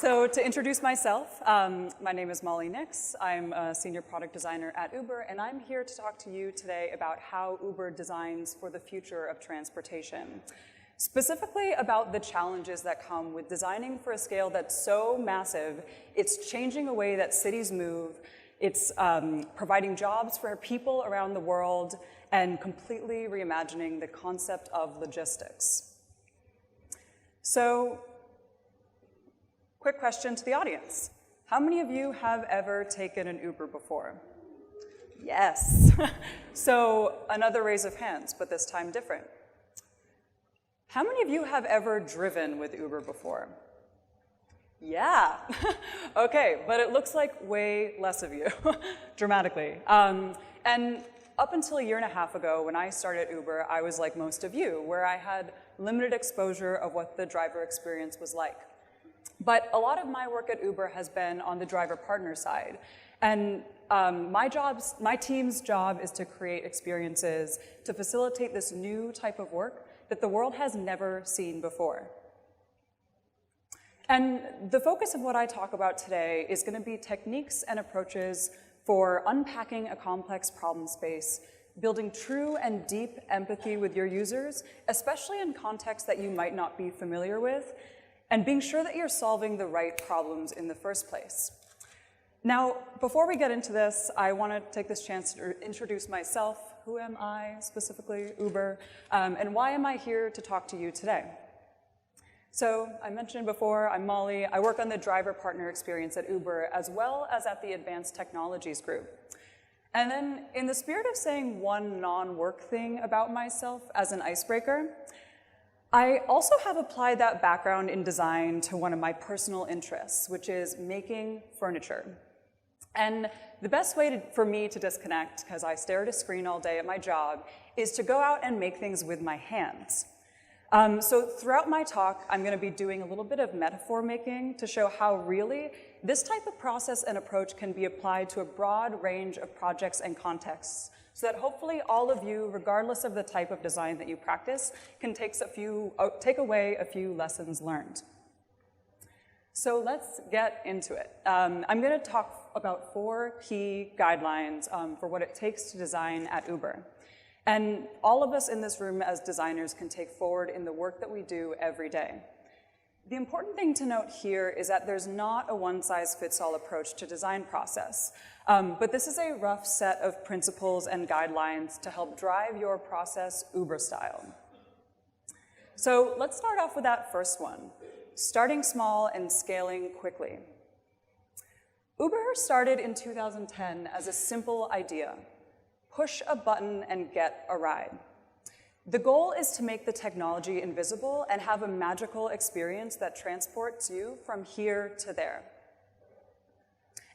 So to introduce myself, my name is Molly Nix. I'm a senior product designer at Uber, and I'm here to talk to you today about how Uber designs for the future of transportation. Specifically about the challenges that come with designing for a scale that's so massive, it's changing the way that cities move, it's providing jobs for people around the world, and completely reimagining the concept of logistics. So, quick question to the audience. How many of you have ever taken an Uber before? Yes. So another raise of hands, but this time different. How many of you have ever driven with Uber before? Yeah. Okay, but it looks like way less of you, dramatically. And up until a year and a half ago, when I started Uber, I was like most of you, where I had limited exposure of what the driver experience was like. But a lot of my work at Uber has been on the driver partner side. And my team's job is to create experiences to facilitate this new type of work that the world has never seen before. And the focus of what I talk about today is going to be techniques and approaches for unpacking a complex problem space, building true and deep empathy with your users, especially in contexts that you might not be familiar with, and being sure that you're solving the right problems in the first place. Now, before we get into this, I want to take this chance to introduce myself. Who am I, specifically Uber, and why am I here to talk to you today? So, I mentioned before, I'm Molly. I work on the driver partner experience at Uber, as well as at the Advanced Technologies group. And then, in the spirit of saying one non-work thing about myself as an icebreaker, I also have applied that background in design to one of my personal interests, which is making furniture. And the best way for me to disconnect, because I stare at a screen all day at my job, is to go out and make things with my hands. So throughout my talk, I'm going to be doing a little bit of metaphor making to show how really this type of process and approach can be applied to a broad range of projects and contexts, so that hopefully all of you, regardless of the type of design that you practice, can take away a few lessons learned. So let's get into it. I'm going to talk about 4 key guidelines for what it takes to design at Uber. And all of us in this room as designers can take forward in the work that we do every day. The important thing to note here is that there's not a one-size-fits-all approach to design process, but this is a rough set of principles and guidelines to help drive your process Uber style. So let's start off with that first one, starting small and scaling quickly. Uber started in 2010 as a simple idea: push a button and get a ride. The goal is to make the technology invisible and have a magical experience that transports you from here to there.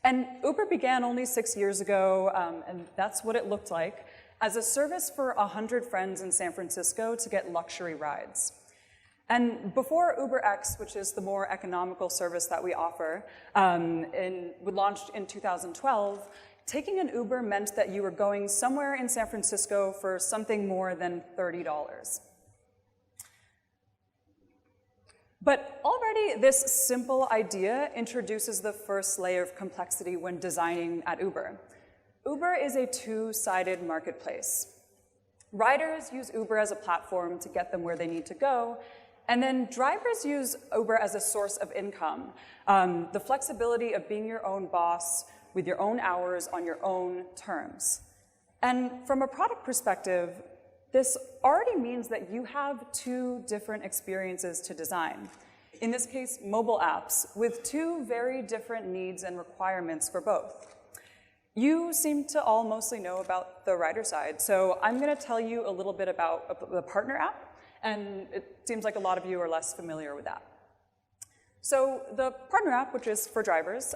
And Uber began only 6 years ago, and that's what it looked like, as a service for 100 friends in San Francisco to get luxury rides. And before UberX, which is the more economical service that we offer, launched in 2012, taking an Uber meant that you were going somewhere in San Francisco for something more than $30. But already this simple idea introduces the first layer of complexity when designing at Uber. Uber is a two-sided marketplace. Riders use Uber as a platform to get them where they need to go, and then drivers use Uber as a source of income. The flexibility of being your own boss, with your own hours on your own terms. And from a product perspective, this already means that you have 2 different experiences to design. In this case, mobile apps, with 2 very different needs and requirements for both. You seem to all mostly know about the rider side, so I'm going to tell you a little bit about the partner app, and it seems like a lot of you are less familiar with that. So the partner app, which is for drivers,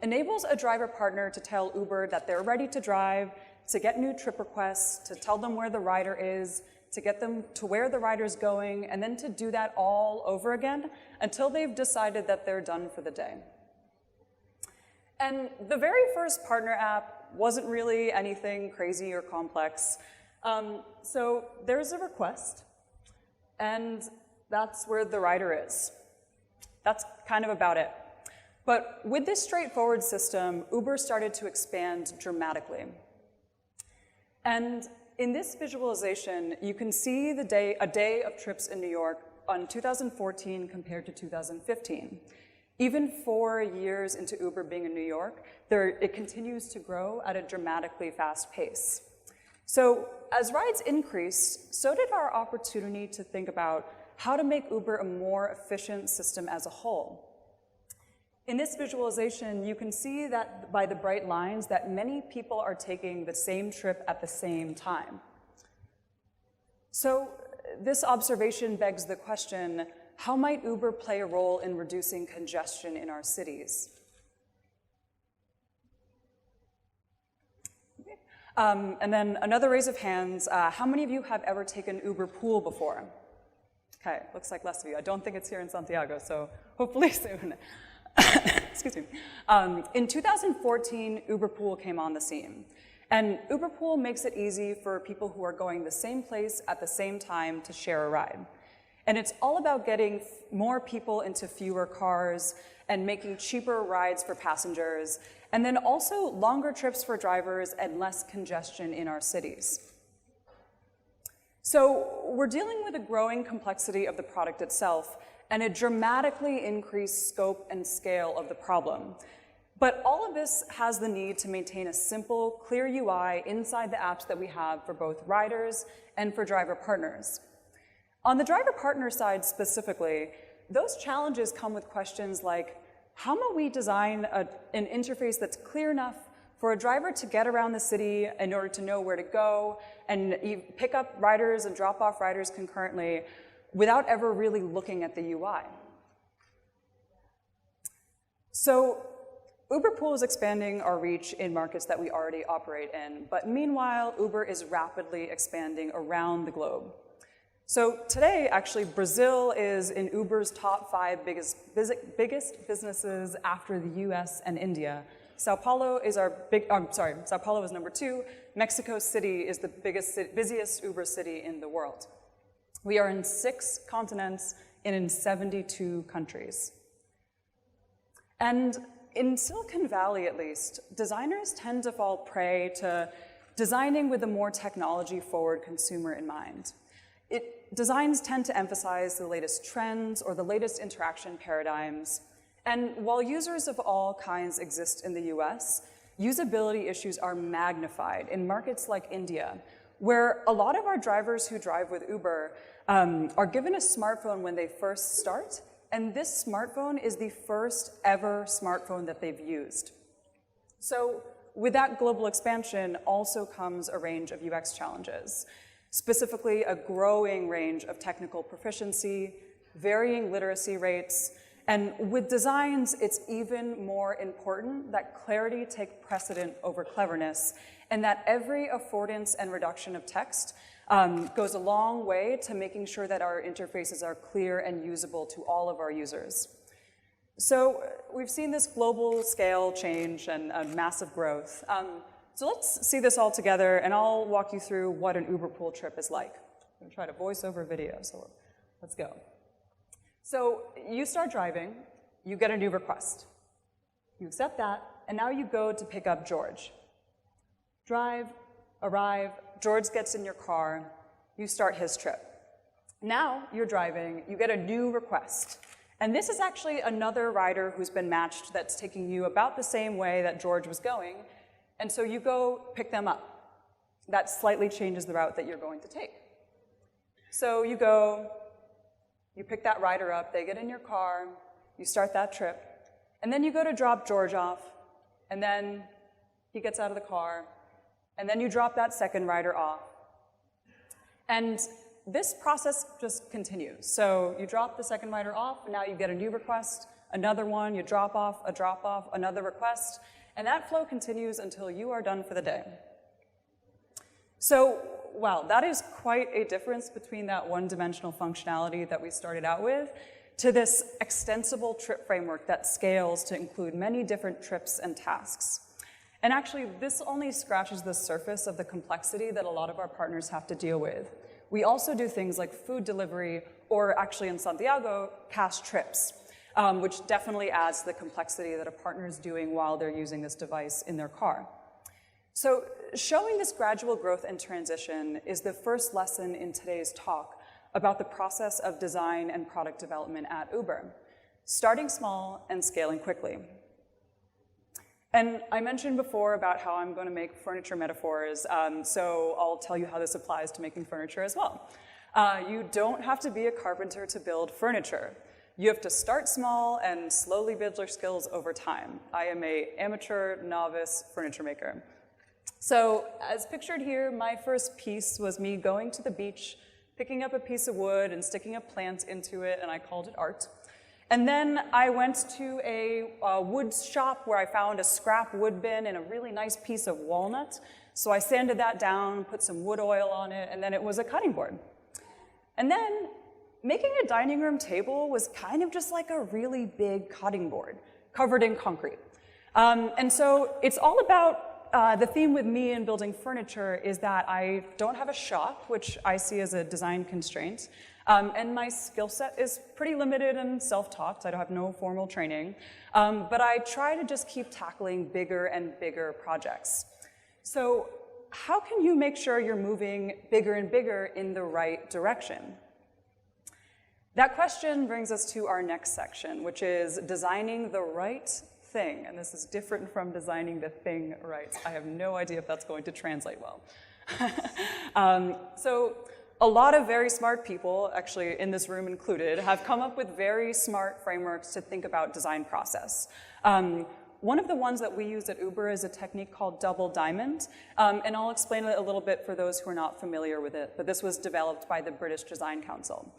enables a driver partner to tell Uber that they're ready to drive, to get new trip requests, to tell them where the rider is, to get them to where the rider's going, and then to do that all over again until they've decided that they're done for the day. And the very first partner app wasn't really anything crazy or complex. So there's a request, and that's where the rider is. That's kind of about it. But with this straightforward system, Uber started to expand dramatically. And in this visualization, you can see a day of trips in New York on 2014 compared to 2015. Even 4 years into Uber being in New York, it continues to grow at a dramatically fast pace. So as rides increased, so did our opportunity to think about how to make Uber a more efficient system as a whole. In this visualization, you can see that by the bright lines that many people are taking the same trip at the same time. So this observation begs the question, how might Uber play a role in reducing congestion in our cities? And then another raise of hands, how many of you have ever taken Uber Pool before? Okay, looks like less of you. I don't think it's here in Santiago, so hopefully soon. Excuse me. In 2014, Uber Pool came on the scene. And Uber Pool makes it easy for people who are going the same place at the same time to share a ride. And it's all about getting more people into fewer cars and making cheaper rides for passengers, and then also longer trips for drivers and less congestion in our cities. So we're dealing with a growing complexity of the product itself and a dramatically increased scope and scale of the problem. But all of this has the need to maintain a simple, clear UI inside the apps that we have for both riders and for driver partners. On the driver partner side specifically, those challenges come with questions like, how might we design an interface that's clear enough for a driver to get around the city in order to know where to go and pick up riders and drop off riders concurrently without ever really looking at the UI? So Uber Pool is expanding our reach in markets that we already operate in, but meanwhile, Uber is rapidly expanding around the globe. So today, actually, Brazil is in Uber's top 5 biggest businesses after the US and India. Sao Paulo is Sao Paulo is number 2. Mexico City is the busiest Uber city in the world. We are in 6 continents and in 72 countries. And in Silicon Valley, at least, designers tend to fall prey to designing with a more technology-forward consumer in mind. Designs tend to emphasize the latest trends or the latest interaction paradigms. And while users of all kinds exist in the US, usability issues are magnified in markets like India, where a lot of our drivers who drive with Uber are given a smartphone when they first start, and this smartphone is the first ever smartphone that they've used. So with that global expansion also comes a range of UX challenges, specifically a growing range of technical proficiency, varying literacy rates, and with designs, it's even more important that clarity take precedent over cleverness, and that every affordance and reduction of text goes a long way to making sure that our interfaces are clear and usable to all of our users. So we've seen this global scale change and massive growth. So let's see this all together, and I'll walk you through what an Uber Pool trip is like. I'm going to try to voice over video, so let's go. So you start driving, you get a new request. You accept that, and now you go to pick up George. Drive, arrive, George gets in your car, you start his trip. Now you're driving, you get a new request. And this is actually another rider who's been matched that's taking you about the same way that George was going, and so you go pick them up. That slightly changes the route that you're going to take. So you go, you pick that rider up, they get in your car, you start that trip, and then you go to drop George off, and then he gets out of the car, and then you drop that second rider off. And this process just continues. So you drop the second rider off, and now you get a new request, another one, you drop off, another request, and that flow continues until you are done for the day. So, wow, that is quite a difference between that one-dimensional functionality that we started out with to this extensible trip framework that scales to include many different trips and tasks. And actually, this only scratches the surface of the complexity that a lot of our partners have to deal with. We also do things like food delivery, or actually in Santiago, cash trips. which definitely adds to the complexity that a partner is doing while they're using this device in their car. So showing this gradual growth and transition is the first lesson in today's talk about the process of design and product development at Uber, starting small and scaling quickly. And I mentioned before about how I'm going to make furniture metaphors, so I'll tell you how this applies to making furniture as well. You don't have to be a carpenter to build furniture. You have to start small and slowly build your skills over time. I am an amateur, novice furniture maker. So as pictured here, my first piece was me going to the beach, picking up a piece of wood and sticking a plant into it, and I called it art. And then I went to a wood shop where I found a scrap wood bin and a really nice piece of walnut. So I sanded that down, put some wood oil on it, and then it was a cutting board. And then making a dining room table was kind of just like a really big cutting board covered in concrete. And so it's all about the theme with me in building furniture is that I don't have a shop, which I see as a design constraint. And my skill set is pretty limited and self-taught. I don't have no formal training. But I try to just keep tackling bigger and bigger projects. So how can you make sure you're moving bigger and bigger in the right direction? That question brings us to our next section, which is designing the right thing. And this is different from designing the thing right. I have no idea if that's going to translate well. So a lot of very smart people, actually in this room included, have come up with very smart frameworks to think about design process. One of the ones that we use at Uber is a technique called double diamond, and I'll explain it a little bit for those who are not familiar with it, but this was developed by the British Design Council.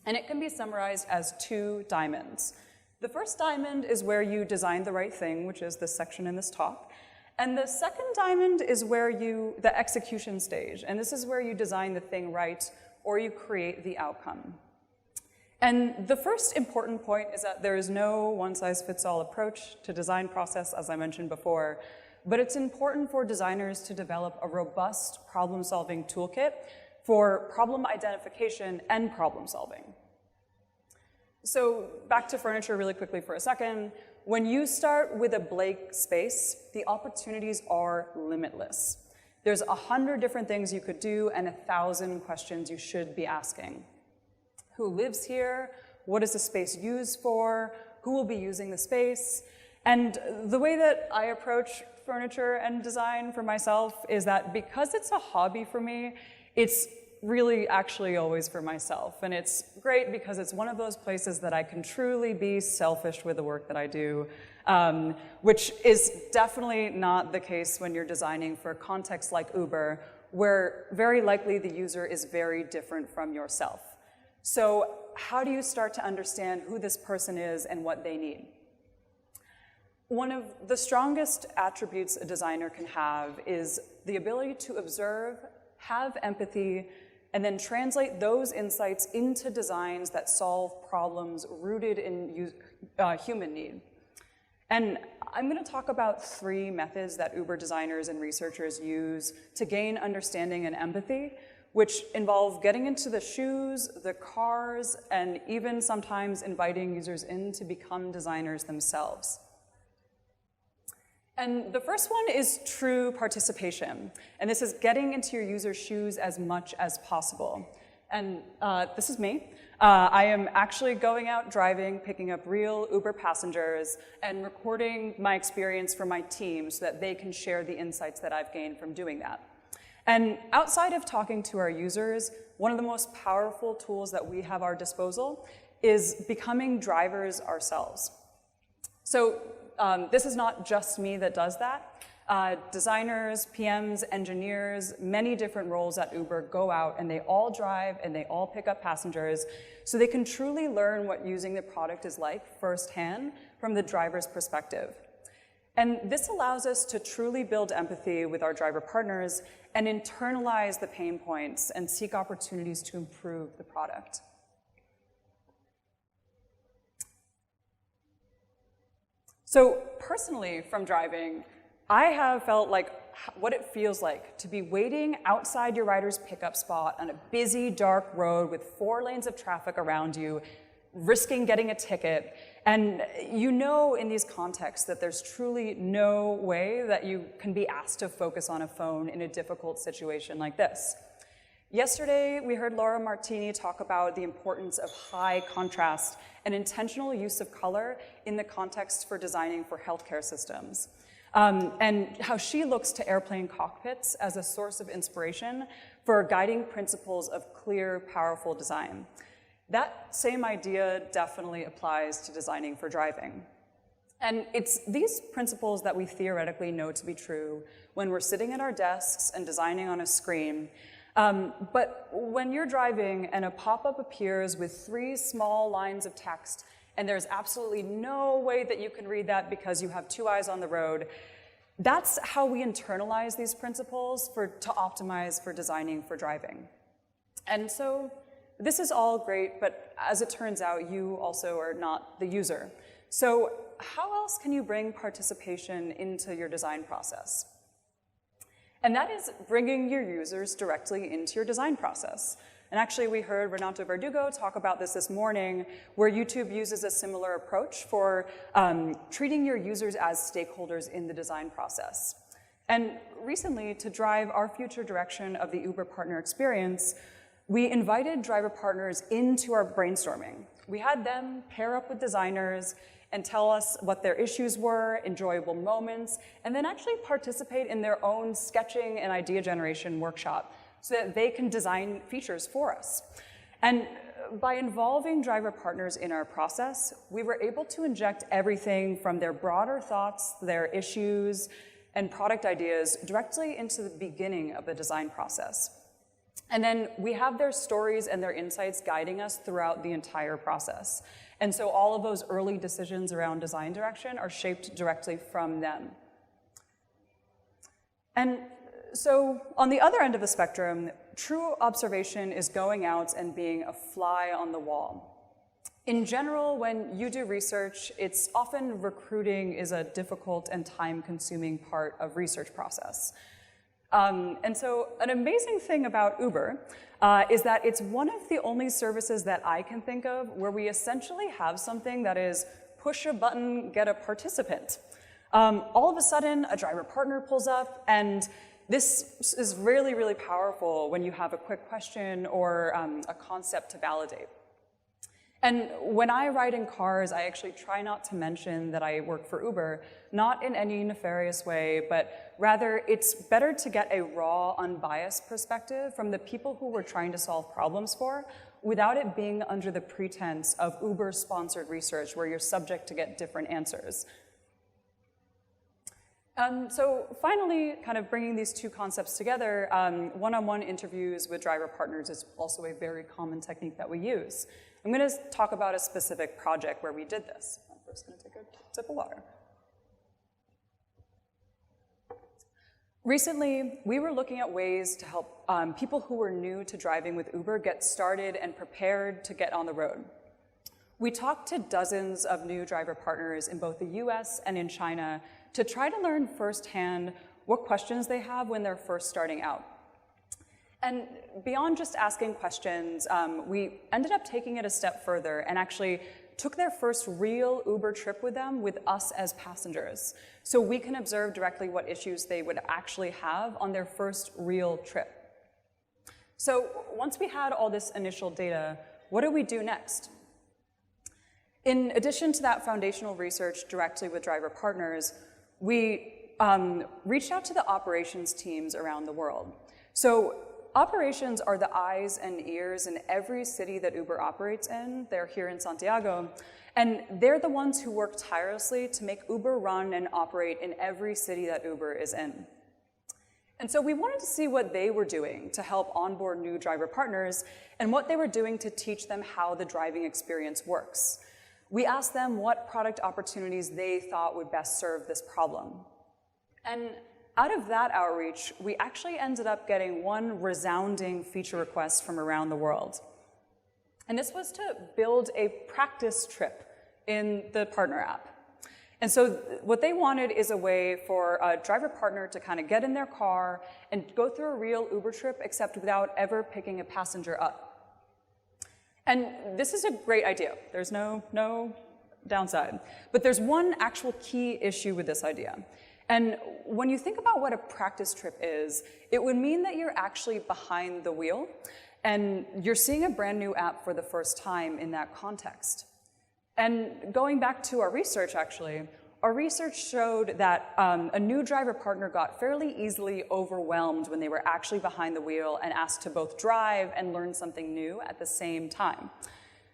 And it can be summarized as 2 diamonds. The first diamond is where you design the right thing, which is this section in this talk. And the second diamond is where the execution stage, and this is where you design the thing right or you create the outcome. And the first important point is that there is no one-size-fits-all approach to design process, as I mentioned before, but it's important for designers to develop a robust problem-solving toolkit for problem identification and problem solving. So back to furniture really quickly for a second. When you start with a blank space, the opportunities are limitless. There's 100 different things you could do and 1,000 questions you should be asking. Who lives here? What is the space used for? Who will be using the space? And the way that I approach furniture and design for myself is that because it's a hobby for me, it's really actually always for myself. And it's great because it's one of those places that I can truly be selfish with the work that I do, which is definitely not the case when you're designing for a context like Uber, where very likely the user is very different from yourself. So how do you start to understand who this person is and what they need? One of the strongest attributes a designer can have is the ability to observe, have empathy, and then translate those insights into designs that solve problems rooted in human need. And I'm going to talk about 3 methods that Uber designers and researchers use to gain understanding and empathy, which involve getting into the shoes, the cars, and even sometimes inviting users in to become designers themselves. And the first one is true participation. And this is getting into your user's shoes as much as possible. And this is me. I am actually going out driving, picking up real Uber passengers, and recording my experience for my team so that they can share the insights that I've gained from doing that. And outside of talking to our users, one of the most powerful tools that we have at our disposal is becoming drivers ourselves. So this is not just me that does that. Designers, PMs, engineers, many different roles at Uber go out and they all drive and they all pick up passengers so they can truly learn what using the product is like firsthand from the driver's perspective. And this allows us to truly build empathy with our driver partners and internalize the pain points and seek opportunities to improve the product. So personally, from driving, I have felt like what it feels like to be waiting outside your rider's pickup spot on a busy, dark road with 4 lanes of traffic around you, risking getting a ticket, And you know in these contexts that there's truly no way that you can be asked to focus on a phone in a difficult situation like this. Yesterday, we heard Laura Martini talk about the importance of high contrast and intentional use of color in the context for designing for healthcare systems. And how she looks to airplane cockpits as a source of inspiration for guiding principles of clear, powerful design. That same idea definitely applies to designing for driving. And it's these principles that we theoretically know to be true when we're sitting at our desks and designing on a screen. But when you're driving and a pop-up appears with 3 small lines of text, and there's absolutely no way that you can read that because you have 2 eyes on the road, that's how we internalize these principles to optimize for designing for driving. And so this is all great, but as it turns out, you also are not the user. So how else can you bring participation into your design process? And that is bringing your users directly into your design process. And actually, we heard Renato Verdugo talk about this morning, where YouTube uses a similar approach for treating your users as stakeholders in the design process. And recently, to drive our future direction of the Uber partner experience, we invited driver partners into our brainstorming. We had them pair up with designers and tell us what their issues were, enjoyable moments, and then actually participate in their own sketching and idea generation workshop so that they can design features for us. And by involving driver partners in our process, we were able to inject everything from their broader thoughts, their issues, and product ideas directly into the beginning of the design process. And then we have their stories and their insights guiding us throughout the entire process. And so all of those early decisions around design direction are shaped directly from them. And so on the other end of the spectrum, true observation is going out and being a fly on the wall. In general, when you do research, it's often recruiting is a difficult and time-consuming part of research process. And so an amazing thing about Uber is that it's one of the only services that I can think of where we essentially have something that is push a button, get a participant. All of a sudden, a driver partner pulls up, and this is really, really powerful when you have a quick question or a concept to validate. And when I ride in cars, I actually try not to mention that I work for Uber, not in any nefarious way, but rather it's better to get a raw, unbiased perspective from the people who we're trying to solve problems for without it being under the pretense of Uber-sponsored research where you're subject to get different answers. So finally, kind of bringing these two concepts together, one-on-one interviews with driver partners is also a very common technique that we use. I'm going to talk about a specific project where we did this. I'm first going to take a sip of water. Recently, we were looking at ways to help people who were new to driving with Uber get started and prepared to get on the road. We talked to dozens of new driver partners in both the US and in China to try to learn firsthand what questions they have when they're first starting out. And beyond just asking questions, we ended up taking it a step further and actually took their first real Uber trip with them with us as passengers, so we can observe directly what issues they would actually have on their first real trip. So once we had all this initial data, what do we do next? In addition to that foundational research directly with driver partners, we reached out to the operations teams around the world. So operations are the eyes and ears in every city that Uber operates in. They're here in Santiago. And they're the ones who work tirelessly to make Uber run and operate in every city that Uber is in. And so we wanted to see what they were doing to help onboard new driver partners and what they were doing to teach them how the driving experience works. We asked them what product opportunities they thought would best serve this problem. And out of that outreach, we actually ended up getting one resounding feature request from around the world. And this was to build a practice trip in the partner app. And so what they wanted is a way for a driver partner to kind of get in their car and go through a real Uber trip, except without ever picking a passenger up. And this is a great idea. There's no downside. But there's one actual key issue with this idea. And when you think about what a practice trip is, it would mean that you're actually behind the wheel and you're seeing a brand new app for the first time in that context. And going back to our research, actually, our research showed that a new driver partner got fairly easily overwhelmed when they were actually behind the wheel and asked to both drive and learn something new at the same time.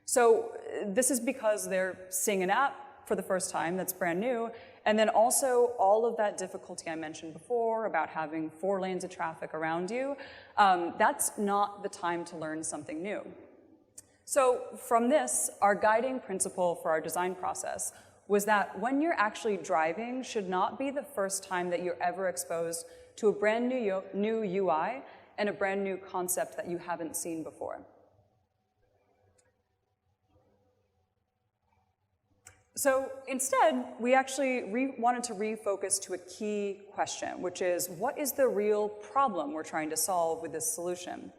So this is because they're seeing an app for the first time that's brand new, and then also all of that difficulty I mentioned before about having 4 lanes of traffic around you, that's not the time to learn something new. So from this, our guiding principle for our design process was that when you're actually driving should not be the first time that you're ever exposed to a brand new UI and a brand new concept that you haven't seen before. So instead, we actually wanted to refocus to a key question, which is, what is the real problem we're trying to solve with this solution?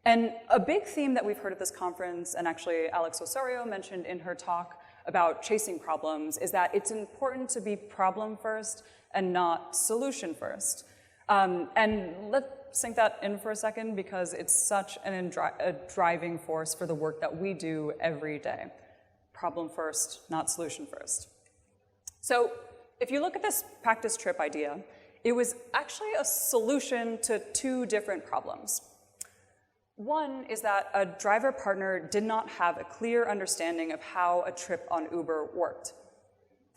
And a big theme that we've heard at this conference, and actually Alex Osorio mentioned in her talk about chasing problems, is that it's important to be problem first and not solution first. And let's sink that in for a second, because it's such a driving force for the work that we do every day. Problem first, not solution first. So if you look at this practice trip idea, it was actually a solution to 2 different problems. One is that a driver partner did not have a clear understanding of how a trip on Uber worked.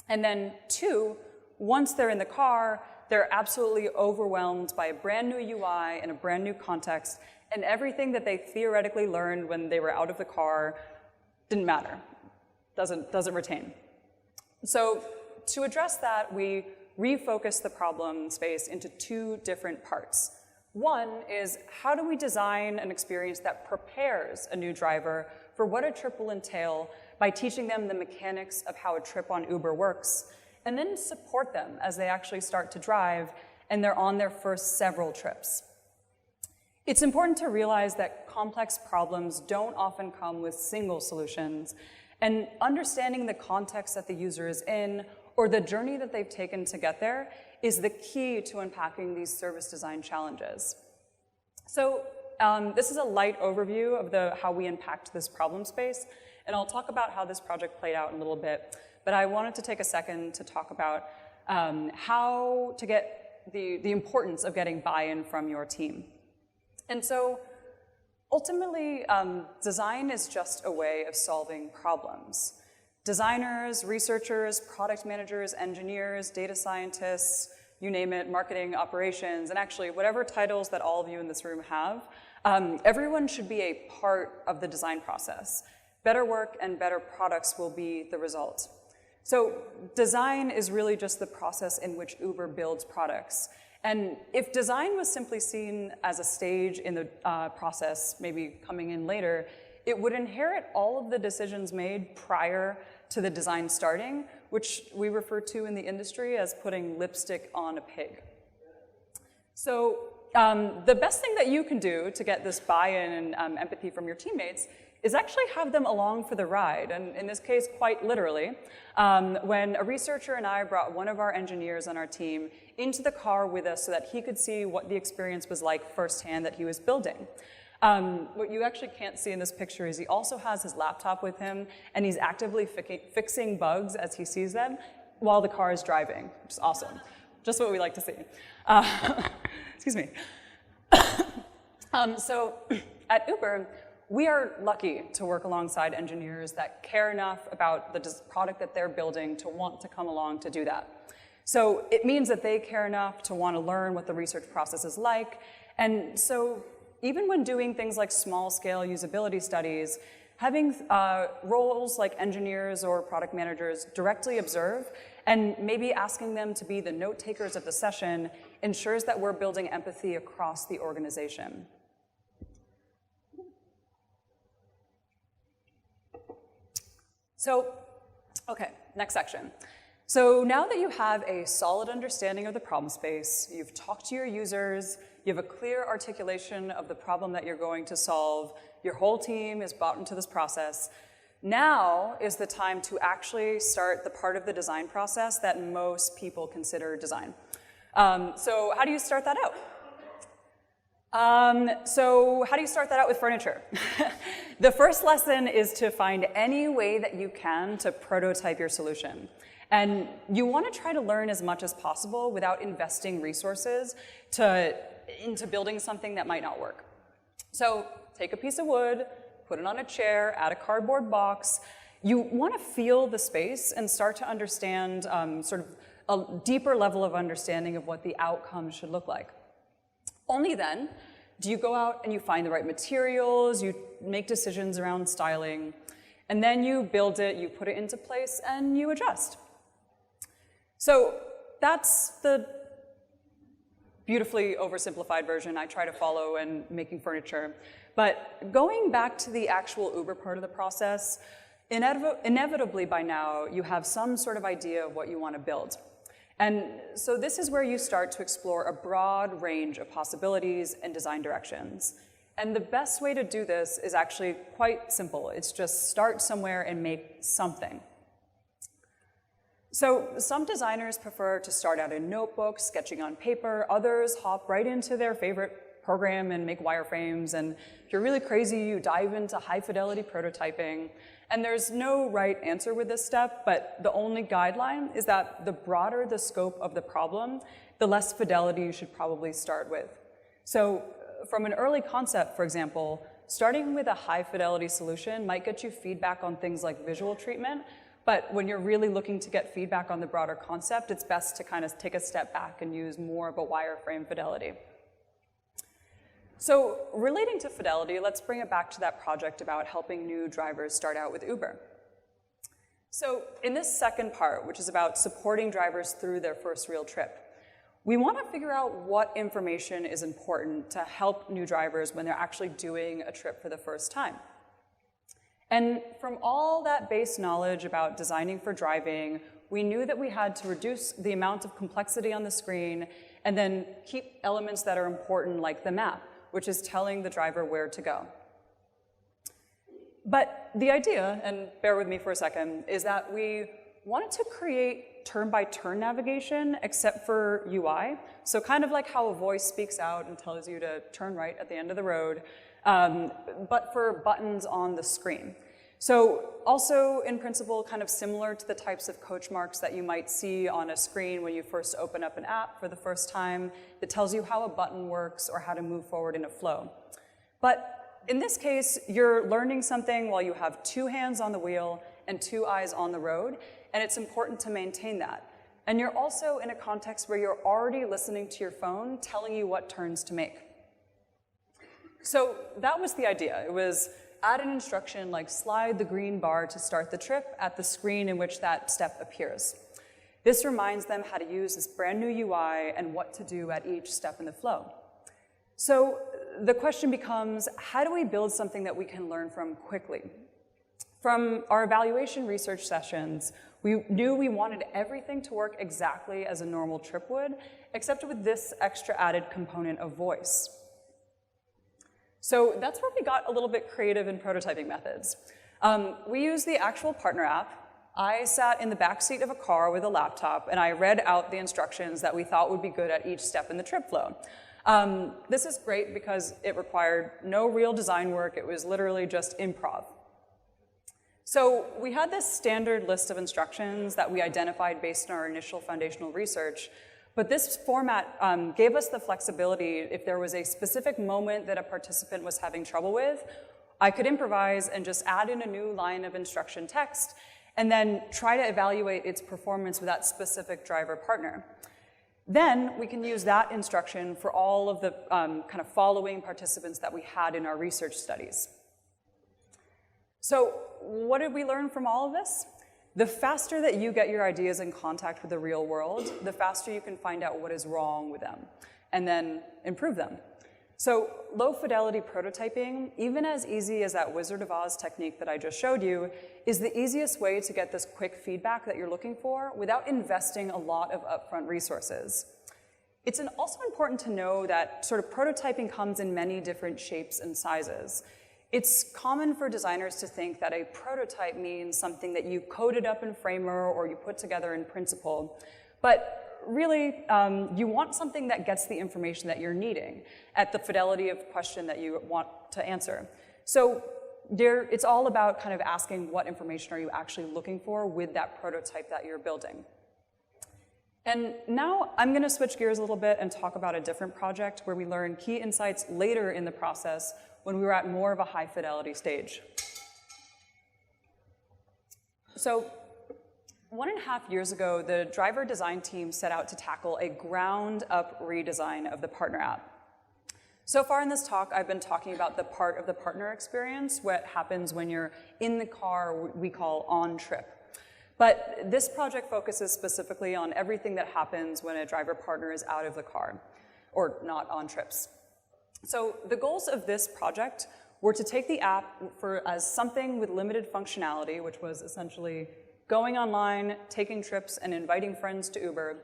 And then 2, once they're in the car, they're absolutely overwhelmed by a brand new UI and a brand new context, and everything that they theoretically learned when they were out of the car didn't matter, doesn't retain. So to address that, we refocused the problem space into 2 different parts. One is, how do we design an experience that prepares a new driver for what a trip will entail by teaching them the mechanics of how a trip on Uber works, and then support them as they actually start to drive and they're on their first several trips. It's important to realize that complex problems don't often come with single solutions, and understanding the context that the user is in or the journey that they've taken to get there is the key to unpacking these service design challenges. So this is a light overview of how we unpacked this problem space, and I'll talk about how this project played out in a little bit, but I wanted to take a second to talk about how to get the importance of getting buy-in from your team. And so ultimately, design is just a way of solving problems. Designers, researchers, product managers, engineers, data scientists, you name it, marketing, operations, and actually whatever titles that all of you in this room have, everyone should be a part of the design process. Better work and better products will be the result. So design is really just the process in which Uber builds products. And if design was simply seen as a stage in the process, maybe coming in later, it would inherit all of the decisions made prior to the design starting, which we refer to in the industry as putting lipstick on a pig. So the best thing that you can do to get this buy-in and empathy from your teammates is actually have them along for the ride, and in this case, quite literally, when a researcher and I brought one of our engineers on our team into the car with us so that he could see what the experience was like firsthand that he was building. What you actually can't see in this picture is he also has his laptop with him, and he's actively fixing bugs as he sees them while the car is driving, which is awesome. Just what we like to see. Excuse me. So at Uber, we are lucky to work alongside engineers that care enough about the product that they're building to want to come along to do that. So it means that they care enough to want to learn what the research process is like. And so even when doing things like small-scale usability studies, having roles like engineers or product managers directly observe and maybe asking them to be the note takers of the session ensures that we're building empathy across the organization. So, okay, next section. So now that you have a solid understanding of the problem space, you've talked to your users, you have a clear articulation of the problem that you're going to solve, your whole team is bought into this process, Now is the time to actually start the part of the design process that most people consider design. So how do you start that out? With furniture? The first lesson is to find any way that you can to prototype your solution. And you want to try to learn as much as possible without investing resources into building something that might not work. So take a piece of wood, put it on a chair, add a cardboard box. You want to feel the space and start to understand sort of a deeper level of understanding of what the outcome should look like. Only then do you go out and you find the right materials, you make decisions around styling, and then you build it, you put it into place, and you adjust. So that's the beautifully oversimplified version I try to follow in making furniture. But going back to the actual Uber part of the process, inevitably by now you have some sort of idea of what you want to build. And so this is where you start to explore a broad range of possibilities and design directions. And the best way to do this is actually quite simple. It's just start somewhere and make something. So some designers prefer to start out in notebooks, sketching on paper. Others hop right into their favorite program and make wireframes. And if you're really crazy, you dive into high-fidelity prototyping. And there's no right answer with this step, but the only guideline is that the broader the scope of the problem, the less fidelity you should probably start with. So from an early concept, for example, starting with a high-fidelity solution might get you feedback on things like visual treatment, but when you're really looking to get feedback on the broader concept, it's best to kind of take a step back and use more of a wireframe fidelity. So relating to fidelity, let's bring it back to that project about helping new drivers start out with Uber. So in this second part, which is about supporting drivers through their first real trip, we want to figure out what information is important to help new drivers when they're actually doing a trip for the first time. And from all that base knowledge about designing for driving, we knew that we had to reduce the amount of complexity on the screen and then keep elements that are important like the map, which is telling the driver where to go. But the idea, and bear with me for a second, is that we wanted to create turn-by-turn navigation except for UI. So kind of like how a voice speaks out and tells you to turn right at the end of the road, but for buttons on the screen. So also in principle, kind of similar to the types of coach marks that you might see on a screen when you first open up an app for the first time that tells you how a button works or how to move forward in a flow. But in this case, you're learning something while you have two hands on the wheel and two eyes on the road, and it's important to maintain that. And you're also in a context where you're already listening to your phone telling you what turns to make. So that was the idea. It was add an instruction like slide the green bar to start the trip at the screen in which that step appears. This reminds them how to use this brand new UI and what to do at each step in the flow. So the question becomes, how do we build something that we can learn from quickly? From our evaluation research sessions, we knew we wanted everything to work exactly as a normal trip would, except with this extra added component of voice. So that's where we got a little bit creative in prototyping methods. We used the actual partner app. I sat in the back seat of a car with a laptop, and I read out the instructions that we thought would be good at each step in the trip flow. This is great because it required no real design work. It was literally just improv. So we had this standard list of instructions that we identified based on our initial foundational research. But this format gave us the flexibility if there was a specific moment that a participant was having trouble with, I could improvise and just add in a new line of instruction text and then try to evaluate its performance with that specific driver partner. Then we can use that instruction for all of the kind of following participants that we had in our research studies. So what did we learn from all of this? The faster that you get your ideas in contact with the real world, the faster you can find out what is wrong with them and then improve them. So low fidelity prototyping, even as easy as that Wizard of Oz technique that I just showed you, is the easiest way to get this quick feedback that you're looking for without investing a lot of upfront resources. It's also important to know that sort of prototyping comes in many different shapes and sizes. It's common for designers to think that a prototype means something that you coded up in Framer or you put together in Principle, but really you want something that gets the information that you're needing at the fidelity of question that you want to answer. So it's all about kind of asking what information are you actually looking for with that prototype that you're building. And now I'm going to switch gears a little bit and talk about a different project where we learn key insights later in the process when we were at more of a high fidelity stage. So 1.5 years ago, the driver design team set out to tackle a ground up redesign of the partner app. So far in this talk, I've been talking about the part of the partner experience, what happens when you're in the car, we call on trip. But this project focuses specifically on everything that happens when a driver partner is out of the car, or not on trips. So the goals of this project were to take the app as something with limited functionality, which was essentially going online, taking trips, and inviting friends to Uber,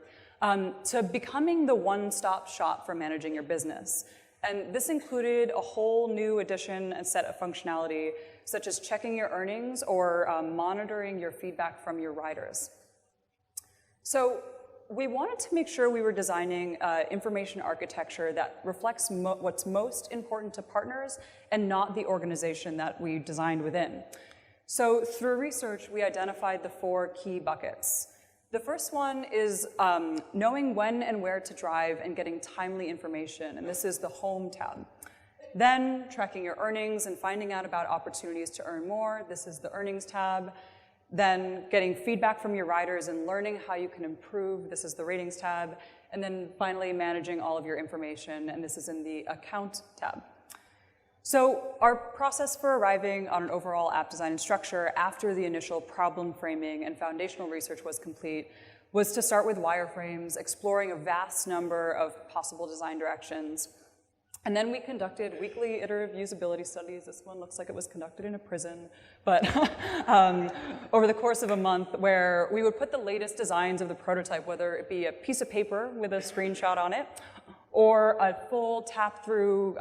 to becoming the one-stop shop for managing your business. And this included a whole new addition and set of functionality, such as checking your earnings or monitoring your feedback from your riders. So we wanted to make sure we were designing information architecture that reflects what's most important to partners and not the organization that we designed within. So through research, we identified the 4 key buckets. The first one is knowing when and where to drive and getting timely information, and this is the Home tab. Then tracking your earnings and finding out about opportunities to earn more, this is the Earnings tab. Then getting feedback from your riders and learning how you can improve, this is the Ratings tab. And then finally managing all of your information, and this is in the Account tab. So our process for arriving on an overall app design and structure after the initial problem framing and foundational research was complete was to start with wireframes, exploring a vast number of possible design directions. And then we conducted weekly iterative usability studies. This one looks like it was conducted in a prison, but over the course of a month, where we would put the latest designs of the prototype, whether it be a piece of paper with a screenshot on it, or a full tap-through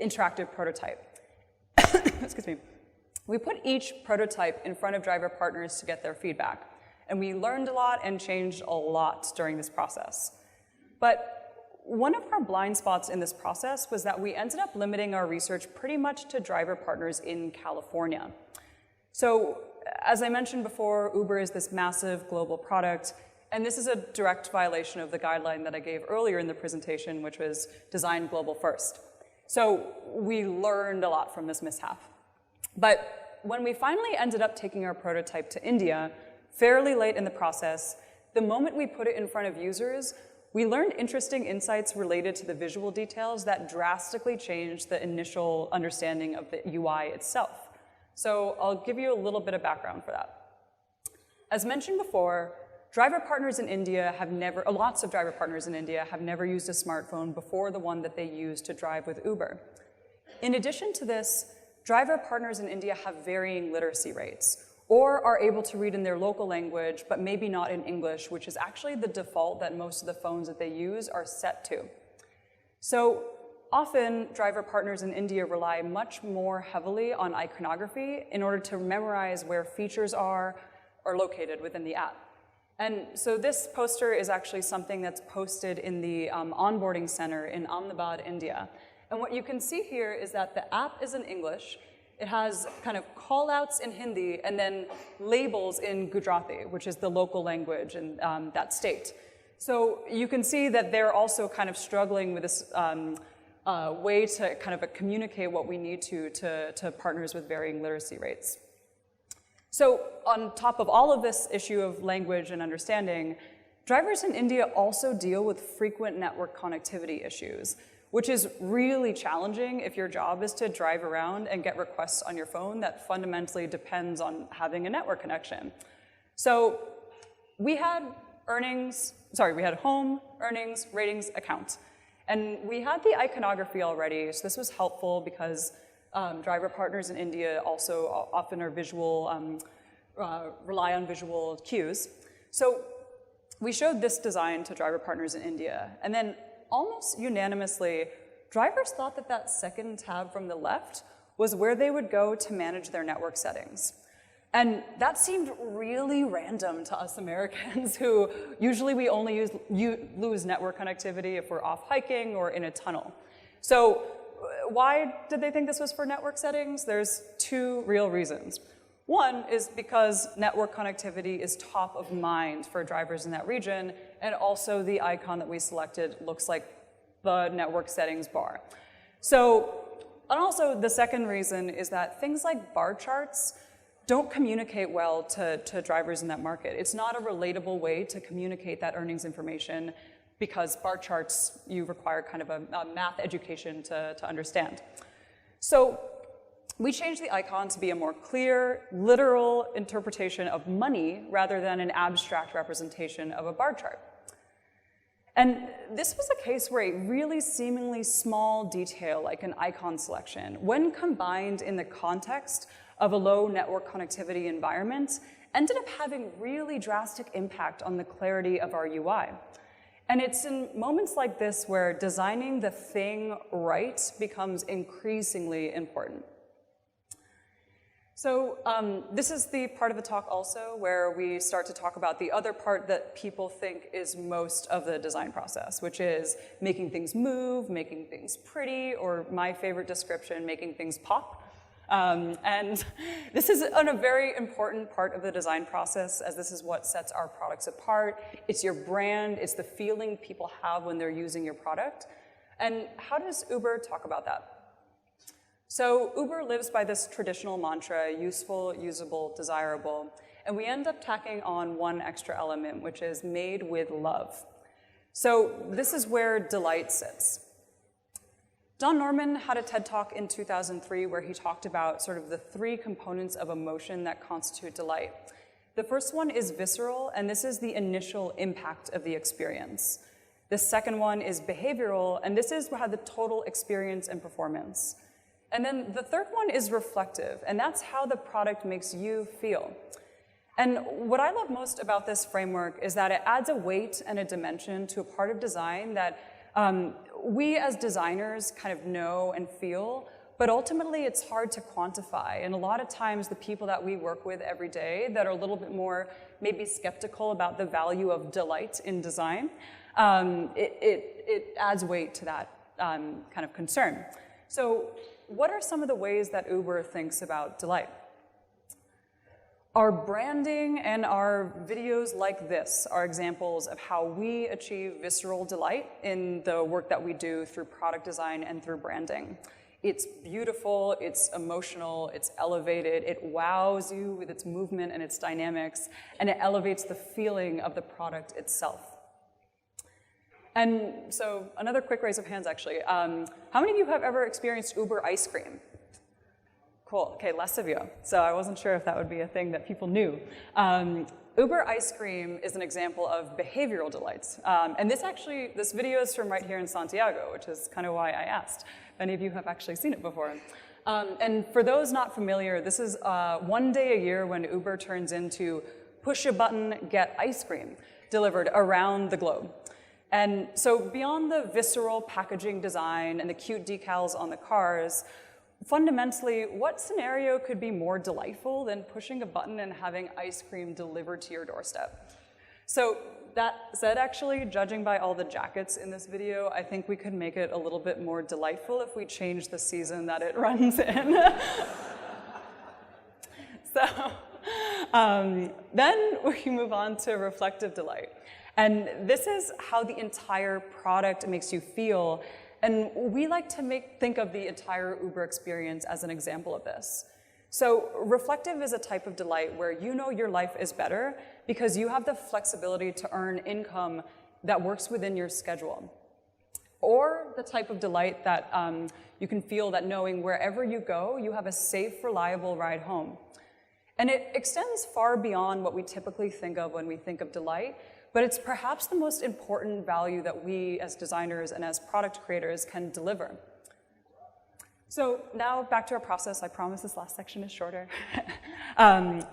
interactive prototype. Excuse me. We put each prototype in front of driver partners to get their feedback. And we learned a lot and changed a lot during this process. But one of our blind spots in this process was that we ended up limiting our research pretty much to driver partners in California. So as I mentioned before, Uber is this massive global product, and this is a direct violation of the guideline that I gave earlier in the presentation, which was design global first. So we learned a lot from this mishap. But when we finally ended up taking our prototype to India, fairly late in the process, the moment we put it in front of users, we learned interesting insights related to the visual details that drastically changed the initial understanding of the UI itself. So I'll give you a little bit of background for that. As mentioned before, driver partners in India have never, lots of driver partners in India have never used a smartphone before the one that they use to drive with Uber. In addition to this, driver partners in India have varying literacy rates, or are able to read in their local language, but maybe not in English, which is actually the default that most of the phones that they use are set to. So often, driver partners in India rely much more heavily on iconography in order to memorize where features are located within the app. And so this poster is actually something that's posted in the onboarding center in Ahmedabad, India. And what you can see here is that the app is in English. It has kind of call-outs in Hindi and then labels in Gujarati, which is the local language in that state. So you can see that they're also kind of struggling with this way to kind of communicate what we need to partners with varying literacy rates. So on top of all of this issue of language and understanding, drivers in India also deal with frequent network connectivity issues, which is really challenging if your job is to drive around and get requests on your phone that fundamentally depends on having a network connection. So we had home, earnings, ratings, account. And we had the iconography already, so this was helpful because driver partners in India also often are visual, rely on visual cues. So we showed this design to driver partners in India, and then almost unanimously, drivers thought that that second tab from the left was where they would go to manage their network settings. And that seemed really random to us Americans who usually we only lose network connectivity if we're off hiking or in a tunnel. So why did they think this was for network settings? There's two real reasons. One is because network connectivity is top of mind for drivers in that region, and also the icon that we selected looks like the network settings bar. So, and also the second reason is that things like bar charts don't communicate well to drivers in that market. It's not a relatable way to communicate that earnings information because bar charts, you require kind of a math education to understand. So we changed the icon to be a more clear, literal interpretation of money rather than an abstract representation of a bar chart. And this was a case where a really seemingly small detail, like an icon selection, when combined in the context of a low network connectivity environment, ended up having really drastic impact on the clarity of our UI. And it's in moments like this where designing the thing right becomes increasingly important. So this is the part of the talk also where we start to talk about the other part that people think is most of the design process, which is making things move, making things pretty, or my favorite description, making things pop. And this is a very important part of the design process, as this is what sets our products apart. It's your brand, it's the feeling people have when they're using your product. And how does Uber talk about that? So Uber lives by this traditional mantra, useful, usable, desirable, and we end up tacking on one extra element, which is made with love. So this is where delight sits. Don Norman had a TED Talk in 2003 where he talked about sort of the three components of emotion that constitute delight. The first one is visceral, and this is the initial impact of the experience. The second one is behavioral, and this is how the total experience and performance. And then the third one is reflective, and that's how the product makes you feel. And what I love most about this framework is that it adds a weight and a dimension to a part of design that we as designers kind of know and feel, but ultimately it's hard to quantify. And a lot of times the people that we work with every day that are a little bit more maybe skeptical about the value of delight in design, it adds weight to that kind of concern. So what are some of the ways that Uber thinks about delight? Our branding and our videos like this are examples of how we achieve visceral delight in the work that we do through product design and through branding. It's beautiful, it's emotional, it's elevated, it wows you with its movement and its dynamics, and it elevates the feeling of the product itself. And so another quick raise of hands, actually. How many of you have ever experienced Uber ice cream? Cool, okay, less of you. So I wasn't sure if that would be a thing that people knew. Uber ice cream is an example of behavioral delights. And this video is from right here in Santiago, which is kind of why I asked. If any of you have actually seen it before. And for those not familiar, this is one day a year when Uber turns into push a button, get ice cream, delivered around the globe. And so beyond the visceral packaging design and the cute decals on the cars, fundamentally, what scenario could be more delightful than pushing a button and having ice cream delivered to your doorstep? So that said, actually, judging by all the jackets in this video, I think we could make it a little bit more delightful if we change the season that it runs in. So then we move on to reflective delight. And this is how the entire product makes you feel. And we like to think of the entire Uber experience as an example of this. So reflective is a type of delight where you know your life is better because you have the flexibility to earn income that works within your schedule. Or the type of delight that you can feel that knowing wherever you go, you have a safe, reliable ride home. And it extends far beyond what we typically think of when we think of delight, but it's perhaps the most important value that we as designers and as product creators can deliver. So now back to our process. I promise this last section is shorter.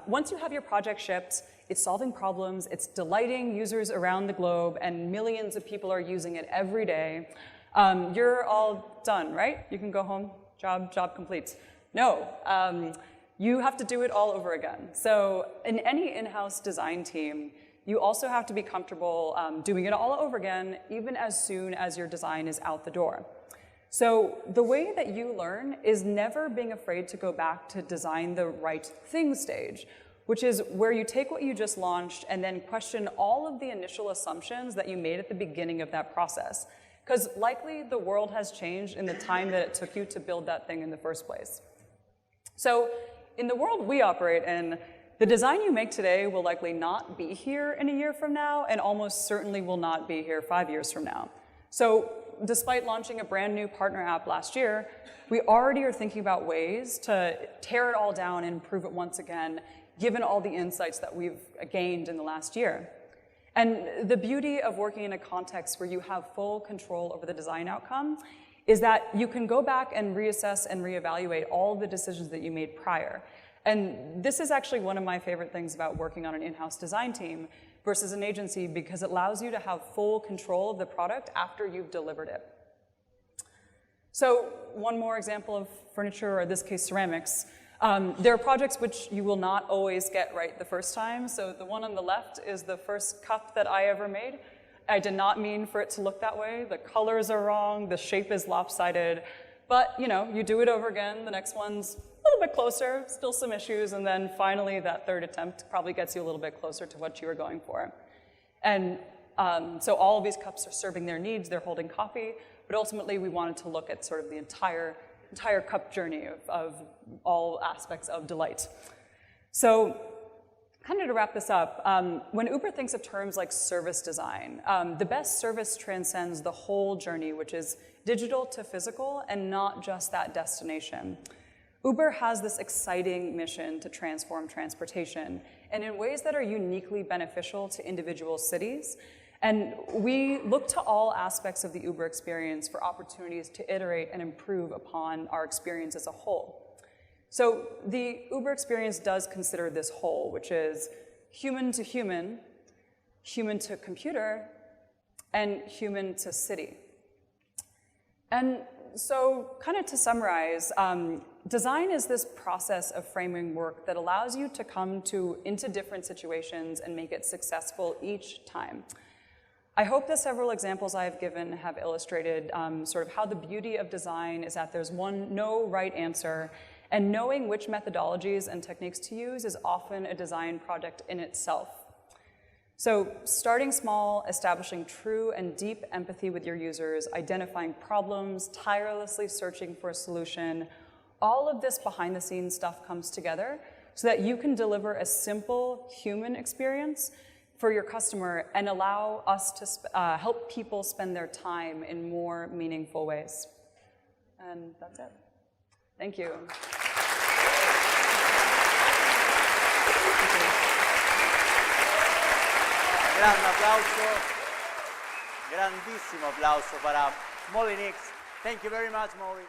Once you have your project shipped, it's solving problems, it's delighting users around the globe, and millions of people are using it every day. You're all done, right? You can go home, job complete. No, you have to do it all over again. So in any in-house design team, you also have to be comfortable doing it all over again, even as soon as your design is out the door. So the way that you learn is never being afraid to go back to design the right thing stage, which is where you take what you just launched and then question all of the initial assumptions that you made at the beginning of that process. Because likely the world has changed in the time that it took you to build that thing in the first place. So in the world we operate in, the design you make today will likely not be here in a year from now, and almost certainly will not be here 5 years from now. So despite launching a brand new partner app last year, we already are thinking about ways to tear it all down and improve it once again, given all the insights that we've gained in the last year. And the beauty of working in a context where you have full control over the design outcome is that you can go back and reassess and reevaluate all the decisions that you made prior. And this is actually one of my favorite things about working on an in-house design team versus an agency, because it allows you to have full control of the product after you've delivered it. So one more example of furniture, or in this case ceramics. There are projects which you will not always get right the first time. So the one on the left is the first cup that I ever made. I did not mean for it to look that way. The colors are wrong, the shape is lopsided. But you do it over again, the next one's a little bit closer, still some issues, and then finally that third attempt probably gets you a little bit closer to what you were going for. And so all of these cups are serving their needs, they're holding coffee, but ultimately we wanted to look at sort of the entire cup journey of all aspects of delight. So kind of to wrap this up, when Uber thinks of terms like service design, the best service transcends the whole journey, which is digital to physical and not just that destination. Uber has this exciting mission to transform transportation, and in ways that are uniquely beneficial to individual cities. And we look to all aspects of the Uber experience for opportunities to iterate and improve upon our experience as a whole. So the Uber experience does consider this whole, which is human to human, human to computer, and human to city. And so kind of to summarize, design is this process of framing work that allows you to come into different situations and make it successful each time. I hope the several examples I have given have illustrated sort of how the beauty of design is that there's no right answer, and knowing which methodologies and techniques to use is often a design project in itself. So starting small, establishing true and deep empathy with your users, identifying problems, tirelessly searching for a solution, all of this behind the scenes stuff comes together so that you can deliver a simple human experience for your customer and allow us to help people spend their time in more meaningful ways. And that's it. Thank you. Grande applauso, grandissimo applauso para Molly Nix. Thank you very much, Molly.